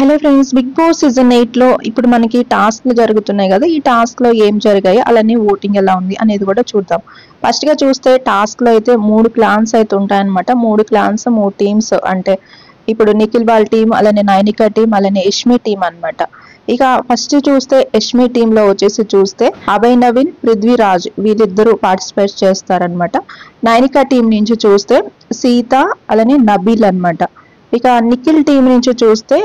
Hello friends, Bigg Boss season 8 లో ఇప్పుడు మనకి టాస్క్లు జరుగుతున్నాయి కదా. ఈ టాస్క్ లో ఏం జరిగాయి, అలానే ఓటింగ్ ఎలా ఉంది అనేది కూడా చూద్దాం. ఫస్ట్ గా చూస్తే టాస్క్ లో అయితే 3 క్లాన్స్ అయితే ఉంటాయన్నమాట. 3 క్లాన్స్ 3 టీమ్స్, అంటే ఇప్పుడు నిఖిల్ వాళ్ళ టీం, అలానే నైనిక టీం, అలానే యష్మి టీం అన్నమాట. ఇక ఫస్ట్ చూస్తే యష్మి టీమ్ లో వచ్చేసి చూస్తే అభయ్ నవీన్, పృథ్వీరాజ్ వీళ్ళిద్దరూ పార్టిసిపేట్ చేస్తారనమాట. నైనిక టీం నుంచి చూస్తే సీత, అలానే నబీల్ అన్నమాట. ఇక నిఖిల్ టీం నుంచి చూస్తే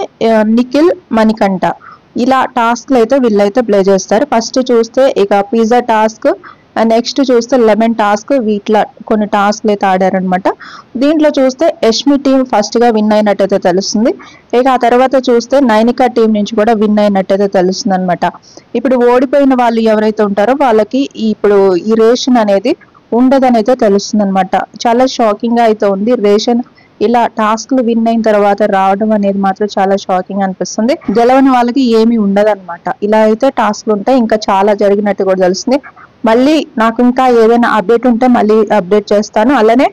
నిఖిల్, మణికంఠ ఇలా టాస్క్లు అయితే వీళ్ళైతే ప్లే చేస్తారు. ఫస్ట్ చూస్తే ఇక పిజ్జా టాస్క్, నెక్స్ట్ చూస్తే లెమన్ టాస్క్, వీటిలో కొన్ని టాస్క్లు అయితే ఆడారనమాట. దీంట్లో చూస్తే యష్మి టీం ఫస్ట్ గా విన్ అయినట్టయితే తెలుస్తుంది. ఇక ఆ తర్వాత చూస్తే నైనిక టీం నుంచి కూడా విన్ అయినట్టయితే తెలుస్తుంది అనమాట. ఇప్పుడు ఓడిపోయిన వాళ్ళు ఎవరైతే ఉంటారో వాళ్ళకి ఇప్పుడు ఈ రేషన్ అనేది ఉండదని అయితే తెలుస్తుంది అనమాట. చాలా షాకింగ్ గా అయితే ఉంది. రేషన్ ఇలా టాస్క్లు విన్ అయిన తర్వాత రావడం అనేది మాత్రం చాలా షాకింగ్ అనిపిస్తుంది. గెలవని వాళ్ళకి ఏమీ ఉండదు అనమాట. ఇలా అయితే టాస్క్లు ఉంటాయి, ఇంకా చాలా జరిగినట్టు కూడా తెలుస్తుంది. మళ్ళీ నాకు ఇంకా ఏదైనా అప్డేట్ ఉంటే మళ్ళీ అప్డేట్ చేస్తాను. అలానే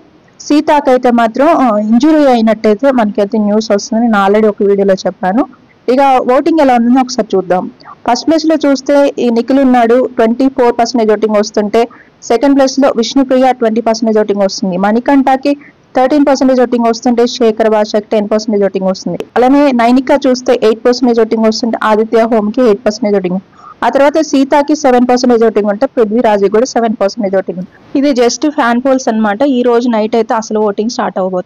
సీతాకైతే మాత్రం ఇంజురీ అయినట్టయితే మనకైతే న్యూస్ వస్తుంది. నేను ఆల్రెడీ ఒక వీడియోలో చెప్పాను. ఇక ఓటింగ్ ఎలా ఉందో ఒకసారి చూద్దాం. ఫస్ట్ ప్లేస్ లో చూస్తే ఈ నిఖిల్ ఉన్నాడు, 24% ఓటింగ్ వస్తుంటే సెకండ్ ప్లేస్ లో విష్ణుప్రియ 20% ఓటింగ్ వస్తుంది. మణికంఠకి 13% ఓటింగ్ వస్తుంటే శేఖర్ భాషకి 10% ఓటింగ్ వస్తుంది. అలానే నైనిక చూస్తే 8% ఓటింగ్ వస్తుంటే ఆదిత్య హోమ్ కి 8% ఓటింగ్. ఆ తర్వాత సీతాకి 7% ఓటింగ్ ఉంటే పృథ్వీరాజ్ కూడా 7% ఓటింగ్. ఇది జస్ట్ ఫ్యాన్ పోల్స్ అనమాట. ఈ రోజు నైట్ అయితే అసలు ఓటింగ్ స్టార్ట్ అవ్వబోతుంది.